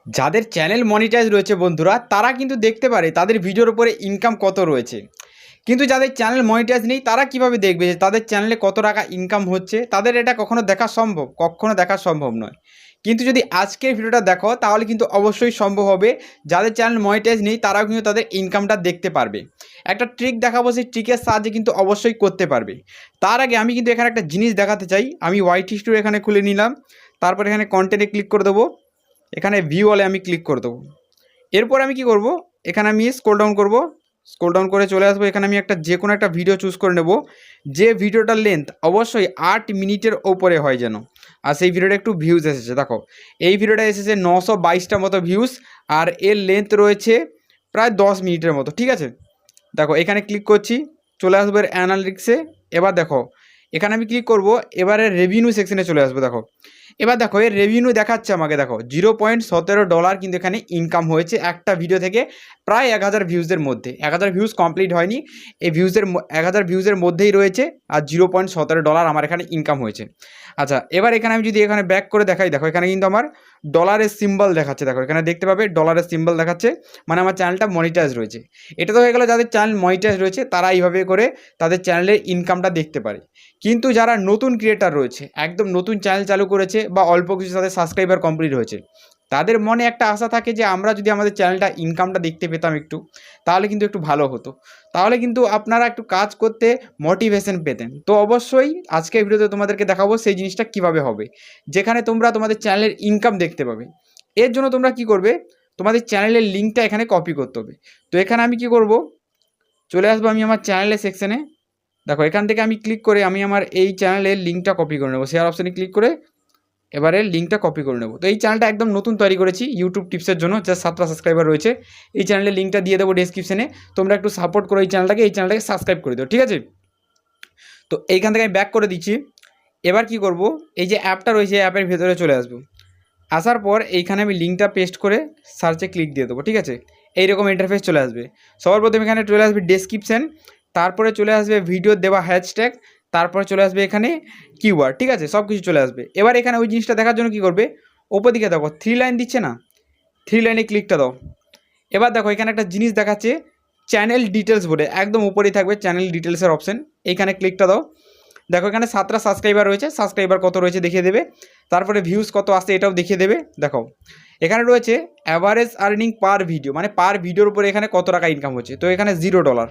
যাদের channel monetize রয়েছে বন্ধুরা, তারা কিন্তু দেখতে পারে তাদের ভিডিওর উপরে ইনকাম কত রয়েছে। কিন্তু যাদের চ্যানেল মনিটাইজ নেই তারা কিভাবে দেখবে যে তাদের চ্যানেলে কত টাকা ইনকাম হচ্ছে? তাদের এটা কখনো দেখা সম্ভব? কখনো দেখা সম্ভব নয়। কিন্তু যদি আজকের ভিডিওটা দেখো তাহলে কিন্তু অবশ্যই সম্ভব হবে। যাদের চ্যানেল মনিটাইজ নেই তারাও কিন্তু তাদের ইনকামটা দেখতে পারবে। একটা ট্রিক দেখাবো, সেই ট্রিকের সাহায্যে কিন্তু অবশ্যই করতে পারবে। তার আগে আমি কিন্তু এখানে একটা জিনিস দেখাতে চাই। আমি ওয়াইটি স্টুডিও এখানে খুলে নিলাম, তারপর এখানে কন্টেন্টে ক্লিক করে দেবো, এখানে ভিউ অলে আমি ক্লিক করে দেবো। এরপর আমি কি করব, এখানে আমি স্ক্রল ডাউন করব, স্ক্রল ডাউন করে চলে আসবো। এখানে আমি যে কোনো একটা ভিডিও চুজ করে নেব, যে ভিডিওটার লেন্থ অবশ্যই 8 মিনিটের ওপরে হয় যেন। আর সেই ভিডিওটা একটু ভিউজ এসেছে, দেখো এই ভিডিওটা এসেছে 922টা মতো ভিউজ, আর এর লেন্থ রয়েছে প্রায় 10 মিনিটের মতো। ঠিক আছে, দেখো এখানে ক্লিক করছি, চলে আসবো এর অ্যানালিটিক্সে। এবার দেখো এখানে আমি ক্লিক করব, এবারে রেভিনিউ সেকশনে চলে আসবো। দেখো এবার দেখো এর রেভিনিউ দেখাচ্ছে আমাকে, দেখো $0.17 কিন্তু এখানে ইনকাম হয়েছে একটা ভিডিও থেকে, প্রায় 1000 ভিউজের মধ্যে। 1000 ভিউজ কমপ্লিট হয়নি, এই 1000 ভিউজের মধ্যেই রয়েছে, আর $0.17 আমার এখানে ইনকাম হয়েছে। আচ্ছা, এবার এখানে আমি যদি এখানে ব্যাক করে দেখাই, দেখো এখানে কিন্তু আমার ডলারের সিম্বল দেখাচ্ছে। দেখো এখানে দেখতে পাবে ডলারের সিম্বল দেখাচ্ছে, মানে আমার চ্যানেলটা মনিটাইজ রয়েছে। এটা তো হয়ে গেল যাদের চ্যানেল মনিটাইজ রয়েছে, তারা এইভাবে করে তাদের চ্যানেলের ইনকামটা দেখতে পারে। কিন্তু যারা নতুন ক্রিয়েটার রয়েছে, একদম নতুন চ্যানেল চালু করেছে, বা অল্প কিছু তাদের সাবস্ক্রাইবার কমপ্লিট হয়েছে, তাদের মনে একটা আশা থাকে যে আমরা যদি আমাদের চ্যানেলটা ইনকামটা দেখতে পেতাম একটু, তাহলে কিন্তু একটু ভালো হতো, তাহলে কিন্তু আপনারা একটু কাজ করতে মোটিভেশন পেতেন। তো অবশ্যই আজকের ভিডিওতে তোমাদেরকে দেখাবো সেই জিনিসটা কিভাবে হবে, যেখানে তোমরা তোমাদের চ্যানেলের ইনকাম দেখতে পাবে। এর জন্য তোমরা কি করবে, তোমাদের চ্যানেলের লিঙ্কটা এখানে কপি করতে হবে। তো এখানে আমি কি করব, চলে আসবো আমি আমার চ্যানেলের সেকশনে। দেখো এখান থেকে আমি ক্লিক করে আমি আমার এই চ্যানেলের লিঙ্কটা কপি করে নেবো। শেয়ার অপশানে ক্লিক করে এবারে লিঙ্কটা কপি করে নেবো। তো এই চ্যানেলটা একদম নতুন তৈরি করেছি ইউটিউব টিপসের জন্য, যা 7টা সাবস্ক্রাইবার রয়েছে। এই চ্যানেলের লিঙ্কটা দিয়ে দেবো ডেসক্রিপশনে, তোমরা একটু সাপোর্ট করো এই চ্যানেলটাকে সাবস্ক্রাইব করে দিও, ঠিক আছে। তো এইখান থেকে আমি ব্যাক করে দিচ্ছি। এবার কি করব, এই যে অ্যাপটা রয়েছে অ্যাপের ভেতরে চলে আসবো। আসার পর এইখানে আমি লিঙ্কটা পেস্ট করে সার্চে ক্লিক দিয়ে দেবো, ঠিক আছে। এইরকম ইন্টারফেস চলে আসবে। সবার প্রথমে এখানে চলে আসবে ডেসক্রিপশান, তারপরে চলে আসবে ভিডিও দেওয়া হ্যাশট্যাগ, তারপরে চলে আসবে এখানে কিওয়ার্ড, ঠিক আছে, সব কিছু চলে আসবে। এবার এখানে ওই জিনিসটা দেখার জন্য কী করবে, ওপর দিকে দেখো 3 লাইন দিচ্ছে না, 3 লাইনে ক্লিকটা দাও। এবার দেখো এখানে একটা জিনিস দেখাচ্ছে চ্যানেল ডিটেলস বলে, একদম উপরেই থাকবে চ্যানেল ডিটেলসের অপশান, এইখানে ক্লিকটা দাও। দেখো এখানে 7টা সাবস্ক্রাইবার রয়েছে, সাবস্ক্রাইবার কত রয়েছে দেখিয়ে দেবে, তারপরে ভিউজ কত আসছে এটাও দেখিয়ে দেবে। দেখো এখানে রয়েছে অ্যাভারেজ আর্নিং পার ভিডিও, মানে পার ভিডিওর উপরে এখানে কত টাকা ইনকাম হচ্ছে, তো এখানে $0।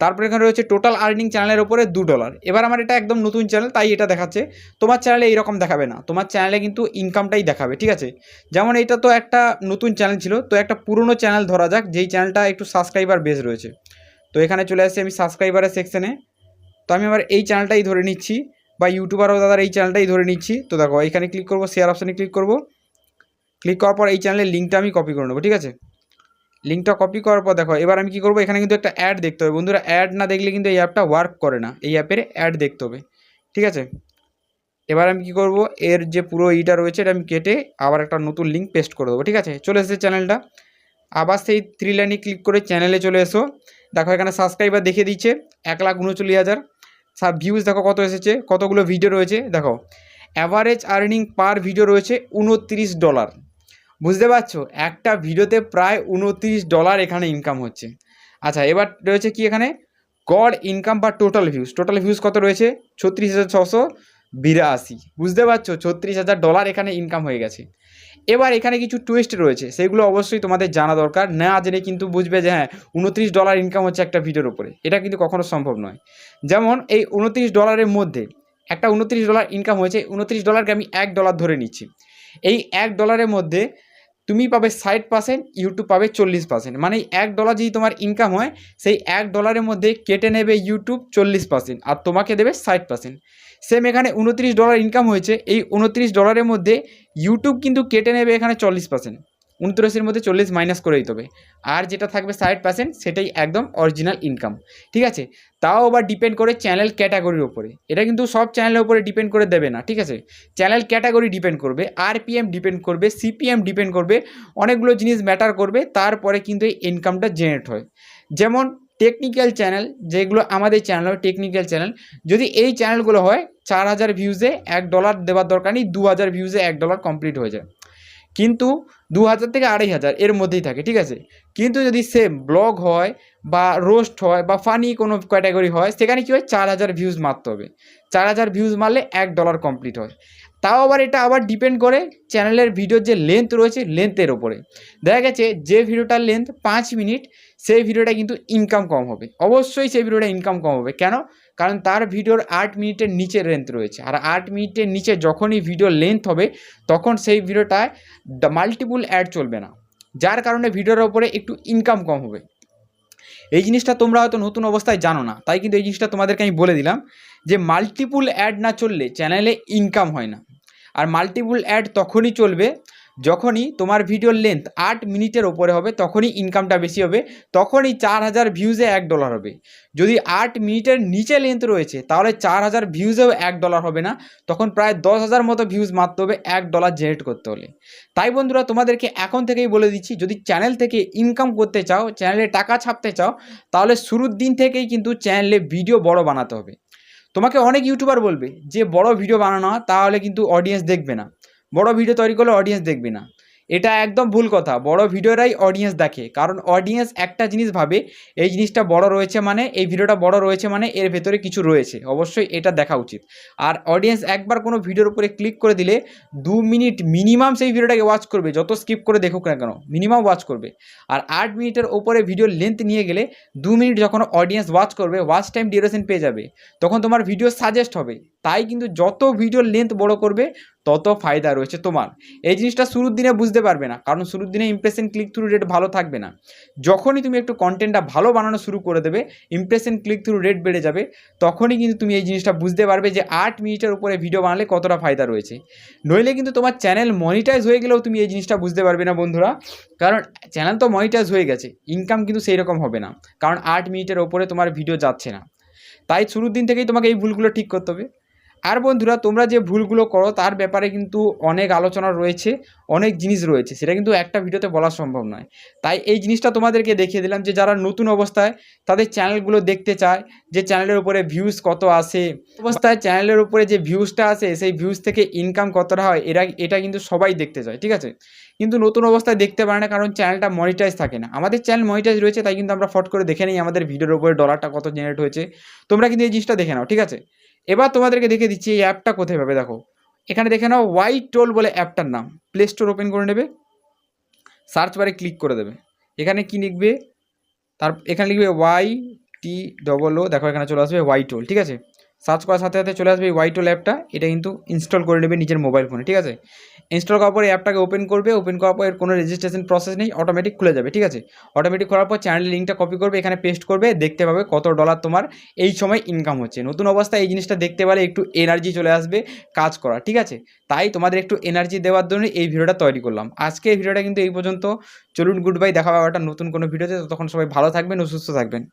তারপরে এখানে রয়েছে টোটাল আর্নিং চ্যানেলের উপরে $2। এবার আমার এটা একদম নতুন চ্যানেল তাই এটা দেখাচ্ছে, তোমার চ্যানেলে এইরকম দেখাবে না, তোমার চ্যানেলে কিন্তু ইনকামটাই দেখাবে, ঠিক আছে। যেমন এটা তো একটা নতুন চ্যানেল ছিল, তো একটা পুরনো চ্যানেল ধরা যাক, যেই চ্যানেলটা একটু সাবস্ক্রাইবার বেস রয়েছে। তো এখানে চলে আসছি আমি সাবস্ক্রাইবারের সেকশনে। তো আমি আবার এই চ্যানেলটাই ধরে নিচ্ছি, বা ইউটিউবারও দাদার এই চ্যানেলটাই ধরে নিচ্ছি। তো দেখো এইখানে ক্লিক করবো, শেয়ার অপশানে ক্লিক করব, ক্লিক করার পর এই চ্যানেলের লিঙ্কটা আমি কপি করে নেবো, ঠিক আছে। লিঙ্কটা কপি করার পর দেখো এবার আমি কী করবো, এখানে কিন্তু একটা অ্যাড দেখতে হবে বন্ধুরা, অ্যাড না দেখলে কিন্তু এই অ্যাপটা ওয়ার্ক করে না, এই অ্যাপের অ্যাড দেখতে হবে, ঠিক আছে। এবার আমি কী করবো, এর যে পুরো ইটা রয়েছে এটা আমি কেটে আবার একটা নতুন লিঙ্ক পেস্ট করে দেবো, ঠিক আছে। চলে এসেছে চ্যানেলটা, আবার সেই 3 লাইনে ক্লিক করে চ্যানেলে চলে এসো। দেখো এখানে সাবস্ক্রাইবার দেখিয়ে দিচ্ছে 1,39,000। ভিউজ দেখো কত এসেছে, কতগুলো ভিডিও রয়েছে, দেখো অ্যাভারেজ আর্নিং পার ভিডিও রয়েছে $29। বুঝতে পারছো, একটা ভিডিওতে প্রায় $29 এখানে ইনকাম হচ্ছে। আচ্ছা, এবার রয়েছে কি এখানে গড় ইনকাম বা টোটাল ভিউজ কত রয়েছে 36,682। বুঝতে পারছো, $36,000 এখানে ইনকাম হয়ে গেছে। এবার এখানে কিছু টুইস্ট রয়েছে, সেগুলো অবশ্যই তোমাদের জানা দরকার, না জেনে কিন্তু বুঝবে যে হ্যাঁ $29 ইনকাম হচ্ছে একটা ভিডিওর উপরে, এটা কিন্তু কখনো সম্ভব নয়। যেমন এই $29 মধ্যে একটা $29 ইনকাম হয়েছে, $29কে আমি $1 ধরে নিচ্ছি। এই $1 মধ্যে তুমি পাবে 60%, ইউটিউব পাবে 40%, মানে $1 যদি তোমার ইনকাম হয়, সেই $1 মধ্যে কেটে নেবে ইউটিউব 40%, আর তোমাকে দেবে 60%। সেম এখানে $29 ইনকাম হয়েছে, এই $29 মধ্যে ইউটিউব কিন্তু কেটে নেবে এখানে 40%, 29-এর মধ্যে 40 মাইনাস করে দিতে হবে, আর যেটা থাকবে 60% সেটাই একদম অরিজিনাল ইনকাম, ঠিক আছে। তাও আবার ডিপেন্ড করে চ্যানেল ক্যাটাগরির ওপরে, এটা কিন্তু সব চ্যানেলের উপরে ডিপেন্ড করে দেবে না, ঠিক আছে। চ্যানেল ক্যাটাগরি ডিপেন্ড করবে, আরপিএম ডিপেন্ড করবে, সিপিএম ডিপেন্ড করবে, অনেকগুলো জিনিস ম্যাটার করবে, তারপরে কিন্তু এই ইনকামটা জেনারেট হয়। যেমন টেকনিক্যাল চ্যানেল, যেগুলো আমাদের চ্যানেল হয় টেকনিক্যাল চ্যানেল, যদি এই চ্যানেলগুলো হয় 4,000 ভিউজে $1 দেওয়ার দরকার নেই, 2,000 ভিউজে $1 কমপ্লিট হয়ে যায়। কিন্তু 2000 থেকে 2500 এর মধ্যেই থাকে, ঠিক আছে। কিন্তু যদি সেম ব্লগ হয় বা রোস্ট হয় বা ফানি কোনো ক্যাটাগরি হয়, সেখানে কী হয় 4000 ভিউজ মারতে হবে। 4000 ভিউজ মারলে $1 কমপ্লিট হয়। তাও আবার এটা আবার ডিপেন্ড করে চ্যানেলের ভিডিওর যে লেন্থ রয়েছে লেন্থের ওপরে। দেখা গেছে যে ভিডিওটার লেন্থ 5 মিনিট, সেই ভিডিওটা কিন্তু ইনকাম কম হবে, অবশ্যই সেই ভিডিওটা ইনকাম কম হবে। কেন? কারণ তার ভিডিওর 8 মিনিটের নিচে লেন্থ রয়েছে, আর 8 মিনিটের নিচে যখনই ভিডিও লেন্থ হবে তখন সেই ভিডিওটায় মাল্টিপুল অ্যাড চলবে না, যার কারণে ভিডিওর ওপরে একটু ইনকাম কম হবে। এই জিনিসটা তোমরা হয়তো নতুন অবস্থায় জানো না, তাই কিন্তু এই জিনিসটা তোমাদেরকে আমি বলে দিলাম যে মাল্টিপুল অ্যাড না চললে চ্যানেলে ইনকাম হয় না। আর মাল্টিপুল অ্যাড তখনই চলবে যখনই তোমার ভিডিওর লেন্থ 8 মিনিটের ওপরে হবে, তখনই ইনকামটা বেশি হবে, তখনই 4000 ভিউজে $1 হবে। যদি 8 মিনিটের নিচে লেন্থ রয়েছে তাহলে 4000 ভিউজেও $1 হবে না, তখন প্রায় 10,000 মতো ভিউজ মারতে হবে $1 জেনারেট করতে হলে। তাই বন্ধুরা তোমাদেরকে এখন থেকেই বলে দিচ্ছি, যদি চ্যানেল থেকে ইনকাম করতে চাও, চ্যানেলে টাকা ছাপতে চাও, তাহলে শুরুর দিন থেকেই কিন্তু চ্যানেলে ভিডিও বড় বানাতে হবে। তোমাকে অনেক ইউটিউবার বলবে যে বড় ভিডিও বানানো হয়, তাহলে কিন্তু অডিয়েন্স দেখবে না, বড় ভিডিও তৈরি করলে অডিয়েন্স দেখবে না। এটা একদম ভুল কথা, বড় ভিডিওরাই অডিয়েন্স দেখে, কারণ অডিয়েন্স একটা জিনিস ভাবে, এই জিনিসটা বড় রয়েছে মানে, এই ভিডিওটা বড় রয়েছে মানে এর ভেতরে কিছু রয়েছে, অবশ্যই এটা দেখা উচিত। আর অডিয়েন্স একবার কোনো ভিডিওর উপরে ক্লিক করে দিলে 2 মিনিট মিনিমাম সেই ভিডিওটাকে ওয়াচ করবে, যত স্কিপ করে দেখুক না কেন মিনিমাম ওয়াচ করবে। আর 8 মিনিটের ওপরে ভিডিওর লেন্থ নিয়ে গেলে 2 মিনিট যখন অডিয়েন্স ওয়াচ করবে, ওয়াচ টাইম ডিউরেশন পেয়ে যাবে, তখন তোমার ভিডিও সাজেস্ট হবে। তাই কিন্তু যত ভিডিওর লেন্থ বড় করবে তত ফায়দা রয়েছে তোমার। এই জিনিসটা শুরুর দিনে বুঝতে পারবে না, কারণ শুরুর দিনে ইমপ্রেশন ক্লিক থ্রু রেট ভালো থাকবে না। যখনই তুমি একটু কন্টেন্টটা ভালো বানানো শুরু করে দেবে, ইমপ্রেশন ক্লিক থ্রু রেট বেড়ে যাবে, তখনই কিন্তু তুমি এই জিনিসটা বুঝতে পারবে যে 8 মিনিটের উপরে ভিডিও বানালে কতটা ফায়দা রয়েছে। নইলে কিন্তু তোমার চ্যানেল মনিটাইজ হয়ে গেলেও তুমি এই জিনিসটা বুঝতে পারবে না বন্ধুরা, কারণ চ্যানেল তো মনিটাইজ হয়ে গেছে, ইনকাম কিন্তু সেই রকম হবে না, কারণ 8 মিনিটের ওপরে তোমার ভিডিও যাচ্ছে না। তাই শুরুর দিন থেকেই তোমাকে এই ভুলগুলো ঠিক করতে হবে। আর বন্ধুরা তোমরা যে ভুলগুলো করো তার ব্যাপারে কিন্তু অনেক আলোচনা রয়েছে, অনেক জিনিস রয়েছে, সেটা কিন্তু একটা ভিডিওতে বলা সম্ভব নয়। তাই এই জিনিসটা তোমাদেরকে দেখিয়ে দিলাম যে যারা নতুন অবস্থায় তাদের চ্যানেলগুলো দেখতে চায়, যে চ্যানেলের উপরে ভিউজ কত আসে, অবস্থায় চ্যানেলের উপরে যে ভিউজটা আসে সেই ভিউজ থেকে ইনকাম কতটা হয়, এটা কিন্তু সবাই দেখতে চায়, ঠিক আছে। কিন্তু নতুন অবস্থায় দেখতে পারে না, কারণ চ্যানেলটা মনিটাইজ থাকে না। আমাদের চ্যানেল মনিটাইজ রয়েছে, তাই কিন্তু আমরা ফট করে দেখে নিই আমাদের ভিডিওর উপরে ডলারটা কত জেনারেট হয়েছে। তোমরা কিন্তু এই জিনিসটা দেখে নাও, ঠিক আছে। এবার তোমাদেরকে দেখে দিচ্ছি এই অ্যাপটা কোথায় পাবে। দেখো এখানে দেখে নাও, ওয়াইটোল বলে অ্যাপটার নাম। প্লে স্টোর ওপেন করে নেবে, সার্চ বারে ক্লিক করে দেবে, এখানে কি লিখবে, এখানে লিখবে YTOO, দেখো এখানে চলে আসবে ওয়াইটোল, ঠিক আছে। সার্চ করার সাথে সাথে চলে আসবে এই ওয়াইটোল অ্যাপটা, এটা কিন্তু ইনস্টল করে নেবে নিজের মোবাইল ফোনে, ঠিক আছে। ইনস্টল করার পর এই অ্যাপটাকে ওপেন করবে, ওপেন করার পর এর কোনো রেজিস্ট্রেশন প্রসেস নেই, অটোমেটিক খুলে যাবে, ঠিক আছে। অটোমেটিক করার পর চ্যানেলের লিঙ্কটা কপি করবে, এখানে পেস্ট করবে, দেখতে পাবে কত ডলার তোমার এই সময় ইনকাম হচ্ছে। নতুন অবস্থায় এই জিনিসটা দেখতে পারে একটু এনার্জি চলে আসবে কাজ করা, ঠিক আছে। তাই তোমাদের একটু এনার্জি দেওয়ার জন্য এই ভিডিওটা তৈরি করলাম। আজকে এই ভিডিওটা কিন্তু এই পর্যন্ত। চলুন গুড বাই, দেখা হবে একটা নতুন কোনো ভিডিওতে, তখন সবাই ভালো থাকবেন ও সুস্থ থাকবেন।